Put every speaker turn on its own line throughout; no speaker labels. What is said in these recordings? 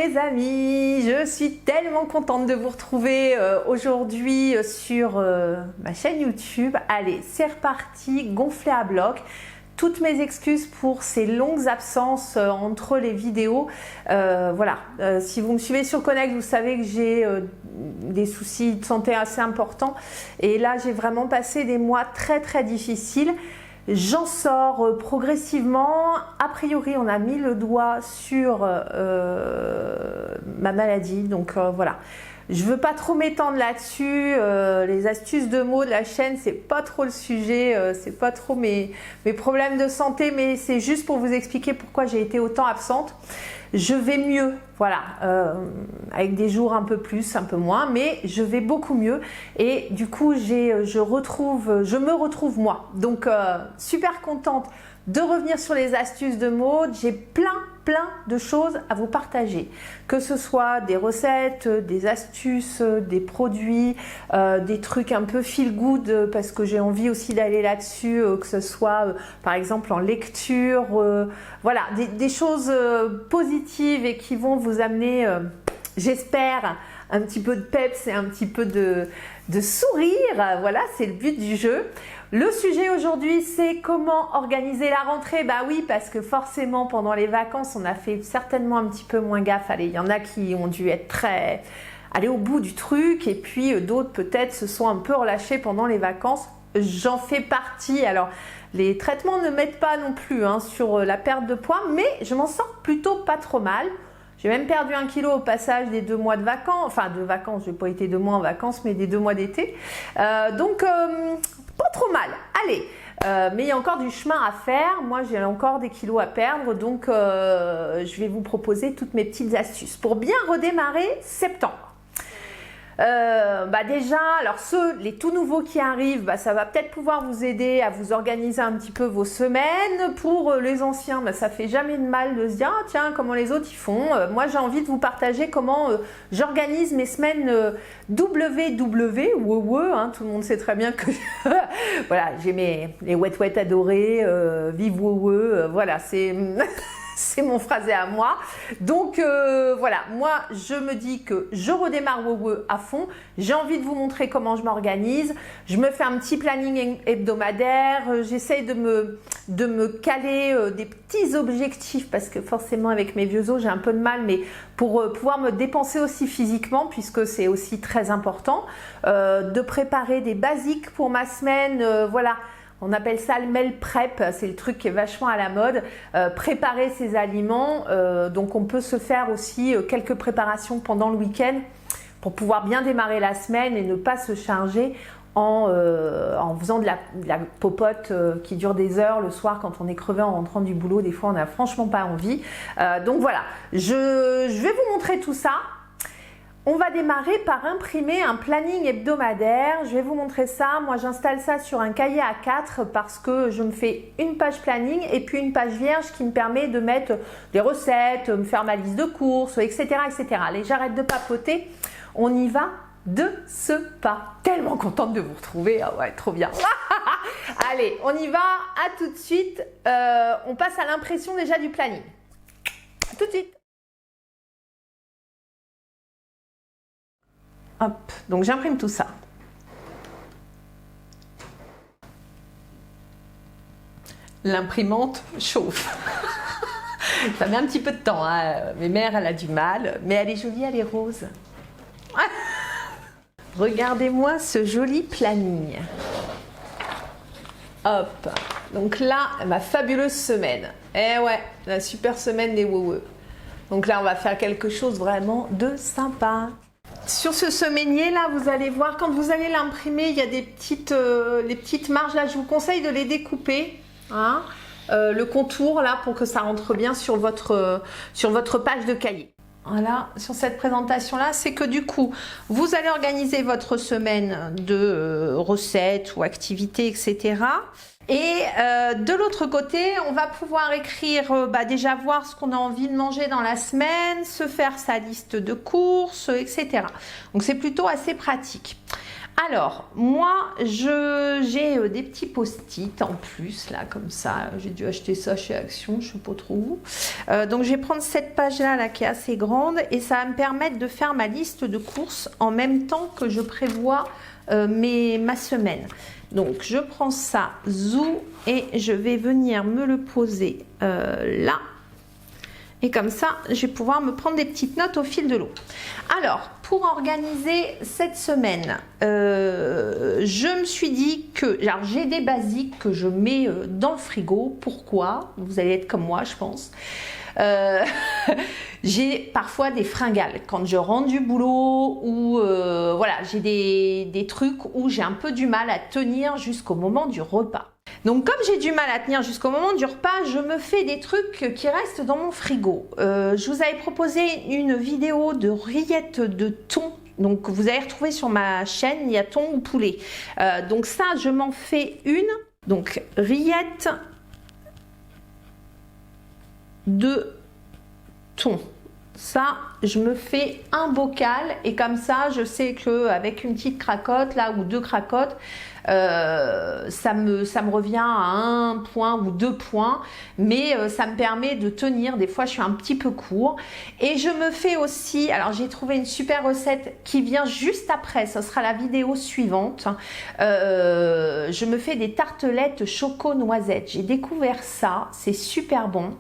les amis, je suis tellement contente de vous retrouver aujourd'hui sur ma chaîne YouTube. Allez, c'est reparti, gonflé à bloc. Toutes mes excuses pour ces longues absences entre les vidéos. Voilà, si vous me suivez sur Connect, vous savez que j'ai des soucis de santé assez importants. Et là, j'ai vraiment passé des mois très difficiles. J'en sors progressivement. A priori, on a mis le doigt sur ma maladie. Donc voilà. Je veux pas trop m'étendre là-dessus. Les astuces de mots de la chaîne, c'est pas trop le sujet. C'est pas trop mes problèmes de santé, mais c'est juste pour vous expliquer pourquoi j'ai été autant absente. Je vais mieux, voilà, avec des jours un peu plus, un peu moins, mais je vais beaucoup mieux et du coup je me retrouve moi. Donc super contente de revenir sur les astuces de mode. J'ai plein de choses à vous partager, que ce soit des recettes, des astuces, des produits, des trucs un peu feel good parce que j'ai envie aussi d'aller là-dessus, que ce soit par exemple en lecture, voilà, des choses positives et qui vont vous amener, j'espère, un petit peu de peps et un petit peu de sourire. Voilà, c'est le but du jeu. Le sujet aujourd'hui, c'est comment organiser la rentrée. Bah oui, parce que forcément, pendant les vacances, on a fait certainement un petit peu moins gaffe. Allez, il y en a qui ont dû être aller au bout du truc et puis d'autres peut-être se sont un peu relâchés pendant les vacances. J'en fais partie. Alors, les traitements ne m'aident pas non plus sur la perte de poids, mais je m'en sors plutôt pas trop mal. J'ai même perdu 1 kilo au passage des 2 mois de vacances. Enfin, de vacances, je n'ai pas été 2 mois en vacances, mais des 2 mois d'été. Donc, pas trop mal. Allez, mais il y a encore du chemin à faire. Moi, j'ai encore des kilos à perdre. Donc, je vais vous proposer toutes mes petites astuces pour bien redémarrer septembre. Déjà, alors les tout nouveaux qui arrivent, ça va peut-être pouvoir vous aider à vous organiser un petit peu vos semaines. Pour les anciens, ça fait jamais de mal de se dire ah, tiens, comment les autres ils font. Moi, j'ai envie de vous partager comment j'organise mes semaines WW, tout le monde sait très bien que voilà, j'ai les wet adorés, vive voilà, c'est c'est mon phrasé à moi. Donc voilà, moi je me dis que je redémarre à fond. J'ai envie de vous montrer comment je m'organise. Je me fais un petit planning hebdomadaire. J'essaye de me caler des petits objectifs parce que forcément avec mes vieux os j'ai un peu de mal, mais pour pouvoir me dépenser aussi physiquement puisque c'est aussi très important. De préparer des basiques pour ma semaine, voilà. On appelle ça le meal prep, c'est le truc qui est vachement à la mode. Préparer ses aliments, donc on peut se faire aussi quelques préparations pendant le week-end pour pouvoir bien démarrer la semaine et ne pas se charger en faisant de la popote qui dure des heures le soir quand on est crevé en rentrant du boulot. Des fois, on n'a franchement pas envie. Donc voilà, je vais vous montrer tout ça. On va démarrer par imprimer un planning hebdomadaire. Je vais vous montrer ça. Moi, j'installe ça sur un cahier A4 parce que je me fais une page planning et puis une page vierge qui me permet de mettre des recettes, me faire ma liste de courses, etc. Allez, j'arrête de papoter. On y va de ce pas. Tellement contente de vous retrouver. Ah ouais, trop bien. Allez, on y va. À tout de suite. On passe à l'impression déjà du planning. À tout de suite. Hop, donc j'imprime tout ça. L'imprimante chauffe. Ça met un petit peu de temps, hein. Mes mères, elle a du mal, mais elle est jolie, elle est rose. Regardez-moi ce joli planning. Hop, donc là, ma fabuleuse semaine. Eh ouais, la super semaine des WOWE. Donc là, on va faire quelque chose vraiment de sympa. Sur ce semainier là, vous allez voir, quand vous allez l'imprimer, il y a les petites marges là, je vous conseille de les découper, hein, le contour là pour que ça rentre bien sur votre page de cahier. Voilà, sur cette présentation là, c'est que du coup, vous allez organiser votre semaine de recettes ou activités, etc. Et de l'autre côté, on va pouvoir écrire, déjà voir ce qu'on a envie de manger dans la semaine, se faire sa liste de courses, etc. Donc c'est plutôt assez pratique. Alors, moi, j'ai des petits post-it en plus, là, comme ça. J'ai dû acheter ça chez Action, je ne sais pas trop où. Donc, je vais prendre cette page-là, là, qui est assez grande, et ça va me permettre de faire ma liste de courses en même temps que je prévois ma semaine. Donc, je prends ça, zou, et je vais venir me le poser là. Et comme ça, je vais pouvoir me prendre des petites notes au fil de l'eau. Alors, pour organiser cette semaine, je me suis dit que... Alors, j'ai des basiques que je mets dans le frigo. Pourquoi? Vous allez être comme moi, je pense. J'ai parfois des fringales quand je rentre du boulot ou voilà, j'ai des trucs où j'ai un peu du mal à tenir jusqu'au moment du repas. Donc comme j'ai du mal à tenir jusqu'au moment du repas, je me fais des trucs qui restent dans mon frigo. Je vous avais proposé une vidéo de rillettes de thon. Donc vous allez retrouver sur ma chaîne, il y a thon ou poulet. Donc ça, je m'en fais une. Donc rillettes de thon. Ça, je me fais un bocal et comme ça, je sais qu'avec une petite cracotte là ou 2 cracottes, ça me revient à 1 point ou 2 points, mais ça me permet de tenir. Des fois, je suis un petit peu court. Et je me fais aussi, alors j'ai trouvé une super recette qui vient juste après, ce sera la vidéo suivante. Je me fais des tartelettes choco-noisettes. J'ai découvert ça, c'est super bon.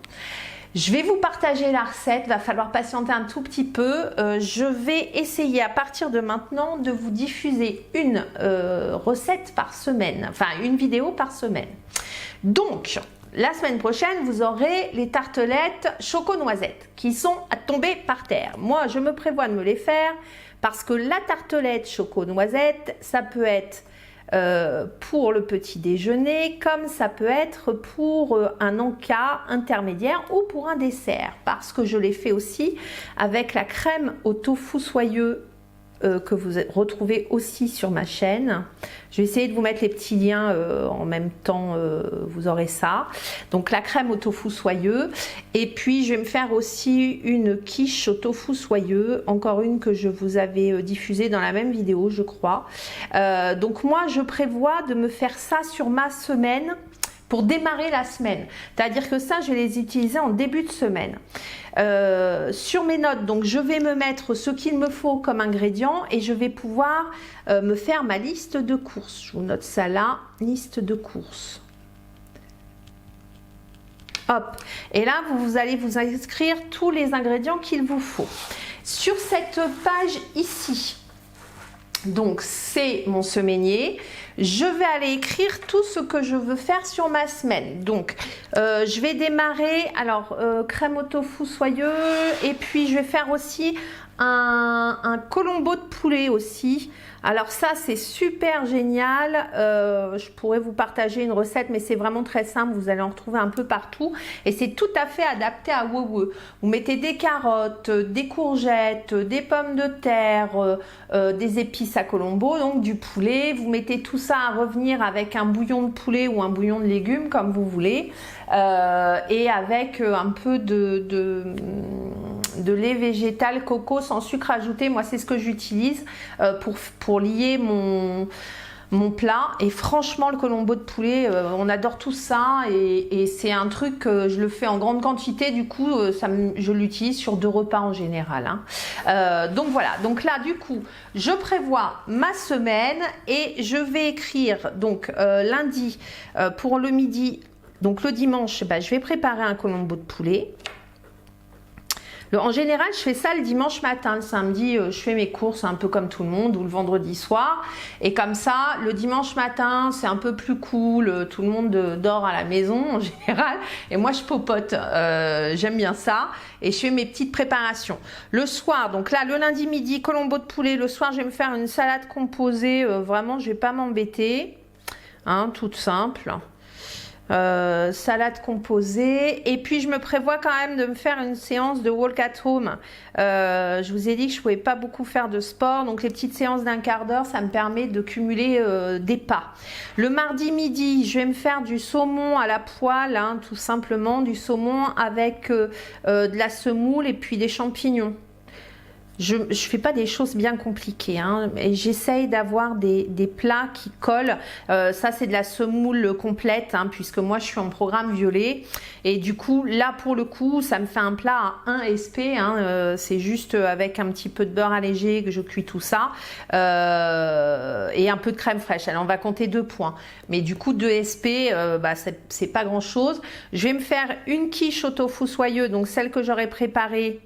Je vais vous partager la recette, va falloir patienter un tout petit peu. Je vais essayer à partir de maintenant de vous diffuser une recette par semaine, enfin une vidéo par semaine. Donc, la semaine prochaine, vous aurez les tartelettes choco-noisettes qui sont à tomber par terre. Moi, je me prévois de me les faire parce que la tartelette choco-noisette, ça peut être pour le petit déjeuner, comme ça peut être pour un encas intermédiaire ou pour un dessert, parce que je l'ai fait aussi avec la crème au tofu soyeux que vous retrouvez aussi sur ma chaîne. Je vais essayer de vous mettre les petits liens en même temps, vous aurez ça. Donc la crème au tofu soyeux. Et puis je vais me faire aussi une quiche au tofu soyeux. Encore une que je vous avais diffusée dans la même vidéo, je crois. Donc moi, je prévois de me faire ça sur ma semaine pour démarrer la semaine. C'est-à-dire que ça, je vais les utiliser en début de semaine. Sur mes notes, donc je vais me mettre ce qu'il me faut comme ingrédients et je vais pouvoir me faire ma liste de courses. Je vous note ça là, liste de courses. Hop, et là vous allez vous inscrire tous les ingrédients qu'il vous faut. Sur cette page ici, donc c'est mon semainier. Je vais aller écrire tout ce que je veux faire sur ma semaine. Donc, je vais démarrer, alors, crème au tofu soyeux. Et puis, je vais faire aussi un colombo de poulet aussi. Alors ça, c'est super génial. Je pourrais vous partager une recette, mais c'est vraiment très simple. Vous allez en retrouver un peu partout. Et c'est tout à fait adapté à WOWE. Vous mettez des carottes, des courgettes, des pommes de terre, des épices à colombo, donc du poulet. Vous mettez tout ça à revenir avec un bouillon de poulet ou un bouillon de légumes, comme vous voulez. Et avec un peu de lait végétal coco sans sucre ajouté. Moi, c'est ce que j'utilise pour lier mon plat. Et franchement, le colombo de poulet, on adore tout ça. Et c'est un truc que je le fais en grande quantité. Du coup, je l'utilise sur 2 repas en général. Hein. Donc voilà. Donc là, du coup, je prévois ma semaine et je vais écrire donc lundi pour le midi. Donc le dimanche, je vais préparer un colombo de poulet. En général, je fais ça le dimanche matin. Le samedi, je fais mes courses un peu comme tout le monde ou le vendredi soir. Et comme ça, le dimanche matin, c'est un peu plus cool. Tout le monde dort à la maison en général. Et moi, je popote. J'aime bien ça. Et je fais mes petites préparations. Le soir, donc là, le lundi midi, colombo de poulet. Le soir, je vais me faire une salade composée. Vraiment, je ne vais pas m'embêter. Hein, toute simple. Salade composée, et puis je me prévois quand même de me faire une séance de walk at home. Je vous ai dit que je pouvais pas beaucoup faire de sport, donc les petites séances d'1 quart d'heure, ça me permet de cumuler des pas. Le mardi midi, je vais me faire du saumon à la poêle, hein, tout simplement du saumon avec de la semoule et puis des champignons. je fais pas des choses bien compliquées, hein, et j'essaye d'avoir des plats qui collent. Ça c'est de la semoule complète, hein, puisque moi je suis en programme violet, et du coup là pour le coup ça me fait un plat à 1 SP, hein, c'est juste avec un petit peu de beurre allégé que je cuis tout ça, et un peu de crème fraîche. Alors on va compter 2 points, mais du coup 2 SP, bah, c'est pas grand chose. Je vais me faire une quiche au tofu soyeux, donc celle que j'aurais préparée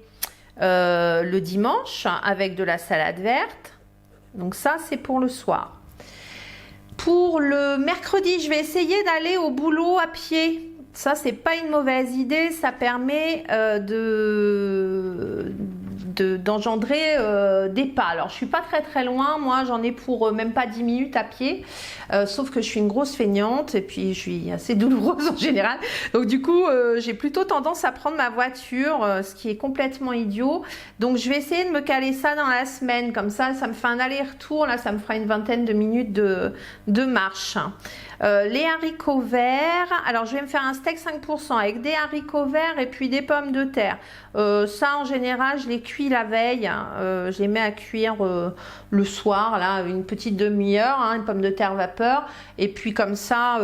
le dimanche avec de la salade verte. Donc ça c'est pour le soir. Pour le mercredi, je vais essayer d'aller au boulot à pied. Ça c'est pas une mauvaise idée, ça permet d'engendrer des pas. Alors je suis pas très loin, moi j'en ai pour même pas 10 minutes à pied, sauf que je suis une grosse feignante et puis je suis assez douloureuse en général, donc du coup j'ai plutôt tendance à prendre ma voiture, ce qui est complètement idiot. Donc je vais essayer de me caler ça dans la semaine, comme ça me fait un aller-retour, là ça me fera une vingtaine de minutes de marche. Les haricots verts, alors je vais me faire un steak 5% avec des haricots verts et puis des pommes de terre. Ça en général je les cuis la veille, hein, je les mets à cuire le soir, là une petite demi-heure, hein, une pomme de terre vapeur, et puis comme ça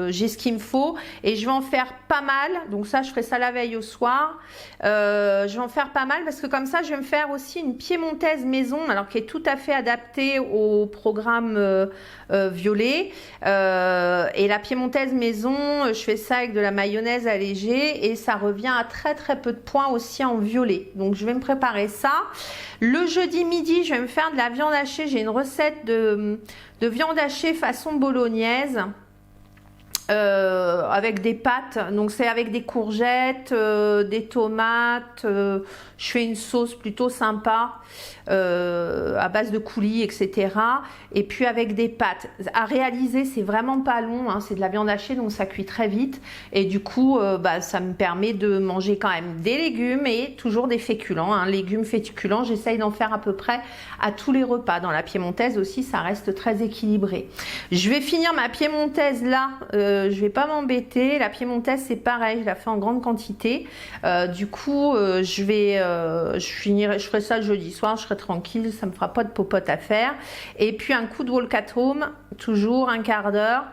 j'ai ce qu'il me faut, et je vais en faire pas mal. Donc ça je ferai ça la veille au soir, je vais en faire pas mal parce que comme ça je vais me faire aussi une piémontaise maison, alors qui est tout à fait adaptée au programme violet, et la piémontaise maison, je fais ça avec de la mayonnaise allégée et ça revient à très peu de points aussi en violet. Donc je vais me préparer ça. Le jeudi midi je vais me faire de la viande hachée. J'ai une recette de viande hachée façon bolognaise, avec des pâtes, donc c'est avec des courgettes, des tomates, je fais une sauce plutôt sympa à base de coulis, etc. Et puis avec des pâtes. À réaliser, c'est vraiment pas long, hein, c'est de la viande hachée, donc ça cuit très vite. Et du coup, bah, ça me permet de manger quand même des légumes et toujours des féculents. Hein. Légumes, féculents, j'essaye d'en faire à peu près à tous les repas. Dans la piémontaise aussi, ça reste très équilibré. Je vais finir ma piémontaise là, je vais pas m'embêter. La piémontaise, c'est pareil, je la fais en grande quantité. Du coup, je ferai ça le jeudi soir, je serai tranquille, ça me fera pas de popote à faire. Et puis un coup de walk at home, toujours un quart d'heure.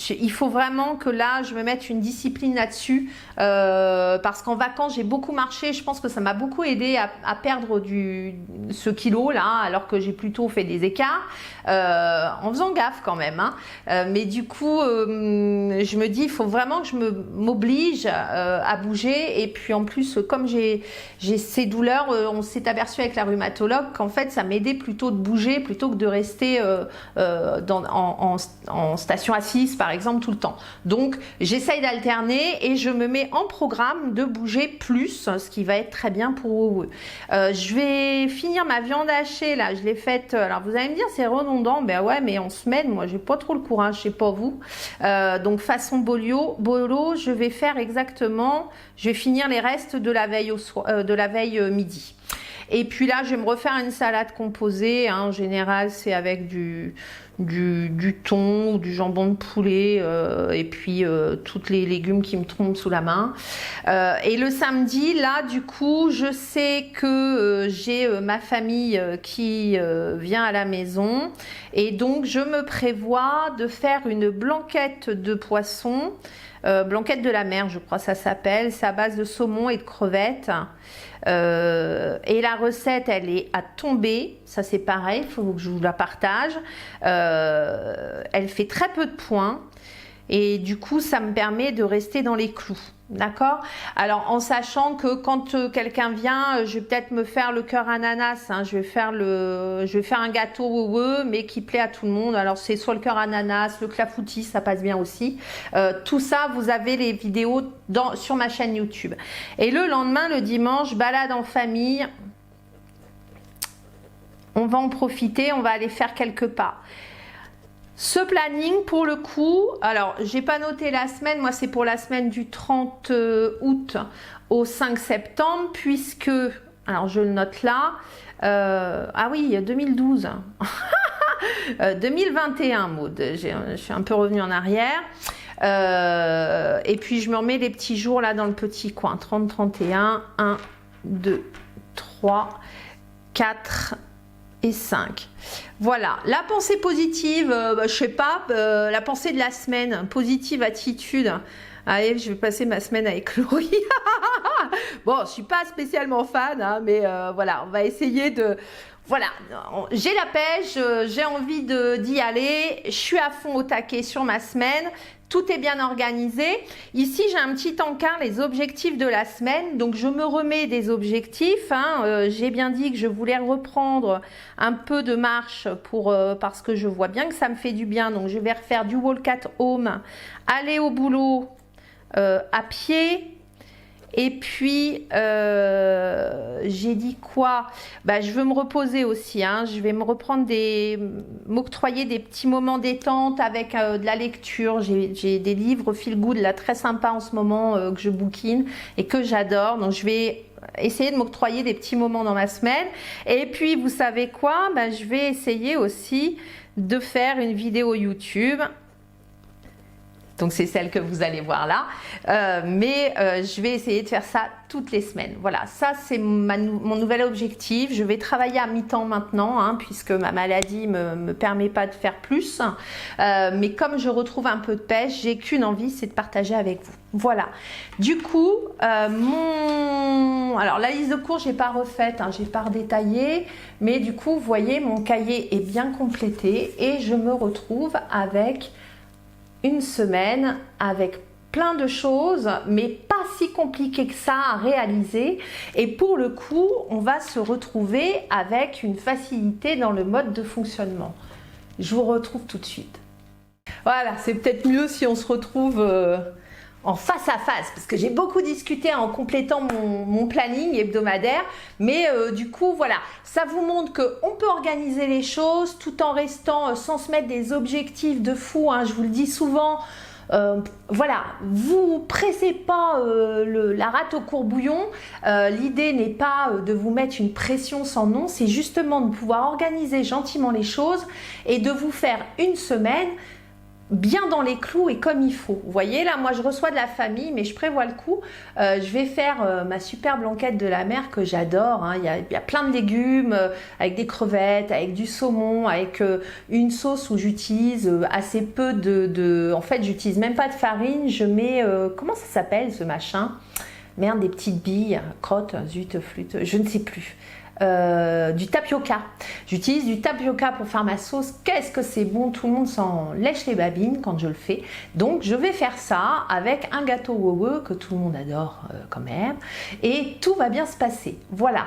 Il faut vraiment que là je me mette une discipline là-dessus, parce qu'en vacances j'ai beaucoup marché. Je pense que ça m'a beaucoup aidé à perdre ce kilo là, alors que j'ai plutôt fait des écarts, en faisant gaffe quand même, hein. Mais du coup je me dis il faut vraiment que je m'oblige à bouger. Et puis en plus comme j'ai ces douleurs, on s'est aperçu avec la rhumatologue qu'en fait ça m'aidait plutôt de bouger plutôt que de rester en station assise par exemple tout le temps. Donc j'essaye d'alterner et je me mets en programme de bouger plus, ce qui va être très bien pour eux. Je vais finir ma viande hachée là, je l'ai faite, alors vous allez me dire c'est redondant, ben ouais mais en semaine moi j'ai pas trop le courage, je sais pas vous. Donc façon bolo, je vais faire exactement, je vais finir les restes de la veille midi. Et puis là, je vais me refaire une salade composée, hein. En général, c'est avec du thon ou du jambon de poulet, et puis tous les légumes qui me tombent sous la main. Et le samedi, là, du coup, je sais que j'ai ma famille qui vient à la maison. Et donc, je me prévois de faire une blanquette de poisson, blanquette de la mer, je crois que ça s'appelle. C'est à base de saumon et de crevettes. Et la recette elle est à tomber, ça c'est pareil, il faut que je vous la partage. Elle fait très peu de points et du coup ça me permet de rester dans les clous, d'accord. Alors en sachant que quand quelqu'un vient, je vais peut-être me faire le cœur ananas, hein. Je vais faire un gâteau mais qui plaît à tout le monde. Alors c'est soit le cœur ananas, le clafoutis, ça passe bien aussi. Tout ça vous avez les vidéos sur ma chaîne YouTube. Et le lendemain, le dimanche, balade en famille, on va en profiter, on va aller faire quelques pas. Ce planning pour le coup, alors j'ai pas noté la semaine, moi c'est pour la semaine du 30 août au 5 septembre, puisque, alors je le note là, ah oui 2012, 2021 Maud, je suis un peu revenue en arrière. Et puis je me remets les petits jours là dans le petit coin, 30, 31, 1, 2, 3, 4 et 5. Voilà, la pensée positive, je sais pas, la pensée de la semaine, positive attitude. Allez, je vais passer ma semaine avec Laurie. Bon, je suis pas spécialement fan, hein, mais voilà, on va essayer de... Voilà, j'ai la pêche, j'ai envie d'y aller, je suis à fond au taquet sur ma semaine. Tout est bien organisé. Ici, j'ai un petit encart, les objectifs de la semaine. Donc, je me remets des objectifs. Hein. J'ai bien dit que je voulais reprendre un peu de marche parce que je vois bien que ça me fait du bien. Donc, je vais refaire du walk at home, aller au boulot à pied. Et puis, j'ai dit quoi? Bah, je veux me reposer aussi. Hein. Je vais me reprendre m'octroyer des petits moments détente avec de la lecture. J'ai des livres feel good là très sympas en ce moment que je bouquine et que j'adore. Donc, je vais essayer de m'octroyer des petits moments dans ma semaine. Et puis, vous savez quoi? Bah, je vais essayer aussi de faire une vidéo YouTube. Donc, c'est celle que vous allez voir là. Mais je vais essayer de faire ça toutes les semaines. Voilà, ça, c'est mon nouvel objectif. Je vais travailler à mi-temps maintenant, hein, puisque ma maladie ne me permet pas de faire plus. Mais comme je retrouve un peu de pêche, j'ai qu'une envie, c'est de partager avec vous. Voilà. Du coup, alors, la liste de cours, je n'ai pas refaite, hein, je n'ai pas redétaillé. Mais du coup, vous voyez, mon cahier est bien complété et je me retrouve avec une semaine avec plein de choses, mais pas si compliqué que ça à réaliser. Et pour le coup, on va se retrouver avec une facilité dans le mode de fonctionnement. Je vous retrouve tout de suite. Voilà, c'est peut-être mieux si on se retrouve en face à face, parce que j'ai beaucoup discuté en complétant mon planning hebdomadaire, mais du coup voilà, ça vous montre qu'on peut organiser les choses tout en restant sans se mettre des objectifs de fou, hein, je vous le dis souvent. Voilà, vous pressez pas la rate au courbouillon. L'idée n'est pas de vous mettre une pression sans nom, c'est justement de pouvoir organiser gentiment les choses et de vous faire une semaine bien dans les clous et comme il faut. Vous voyez, là, moi, je reçois de la famille, mais je prévois le coup. Je vais faire ma super blanquette de la mer que j'adore. Hein. Il y a plein de légumes avec des crevettes, avec du saumon, avec une sauce où j'utilise assez peu En fait, j'utilise même pas de farine. Je mets... comment ça s'appelle, ce machin? Merde, des petites billes, crottes, zut, flûte, je ne sais plus. Du tapioca. J'utilise du tapioca pour faire ma sauce. Qu'est-ce que c'est bon, tout le monde s'en lèche les babines quand je le fais. Donc je vais faire ça avec un gâteau Wow que tout le monde adore quand même. Et tout va bien se passer. Voilà.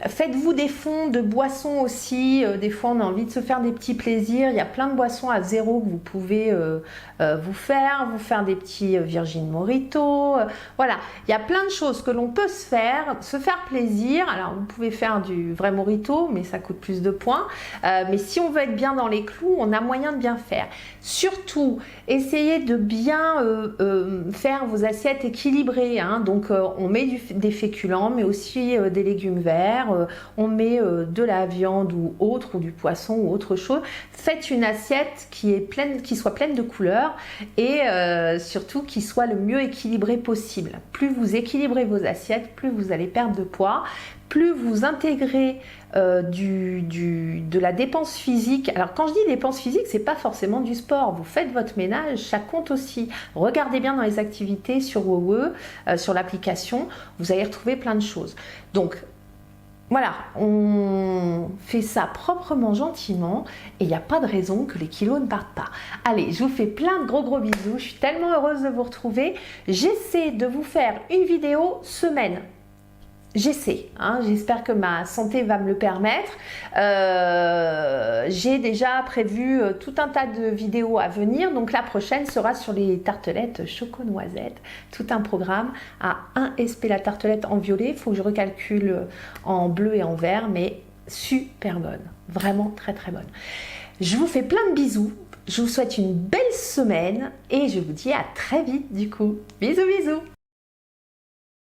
Faites-vous des fonds de boissons aussi. Des fois on a envie de se faire des petits plaisirs. Il y a plein de boissons à zéro que vous pouvez vous faire des petits Virgin Morito. Voilà. Il y a plein de choses que l'on peut se faire plaisir. Alors vous pouvez faire du vrai Morito, mais ça coûte plus de points. Mais si on veut être bien dans les clous, on a moyen de bien faire. Surtout, essayez de bien faire vos assiettes équilibrées. Hein. Donc, on met des féculents, mais aussi des légumes verts. On met de la viande ou autre, ou du poisson ou autre chose. Faites une assiette qui soit pleine de couleurs et surtout qui soit le mieux équilibrée possible. Plus vous équilibrez vos assiettes, plus vous allez perdre de poids. Plus vous intégrez de la dépense physique. Alors quand je dis dépense physique, c'est pas forcément du sport. Vous faites votre ménage, ça compte aussi. Regardez bien dans les activités sur WoW, sur l'application, vous allez retrouver plein de choses. Donc voilà, on fait ça proprement, gentiment, et il n'y a pas de raison que les kilos ne partent pas. Allez, je vous fais plein de gros bisous. Je suis tellement heureuse de vous retrouver. J'essaie de vous faire une vidéo semaine. J'essaie, hein, j'espère que ma santé va me le permettre. J'ai déjà prévu tout un tas de vidéos à venir. Donc la prochaine sera sur les tartelettes choco-noisettes. Tout un programme à 1 SP la tartelette en violet. Il faut que je recalcule en bleu et en vert, mais super bonne. Vraiment très bonne. Je vous fais plein de bisous. Je vous souhaite une belle semaine et je vous dis à très vite du coup. Bisous.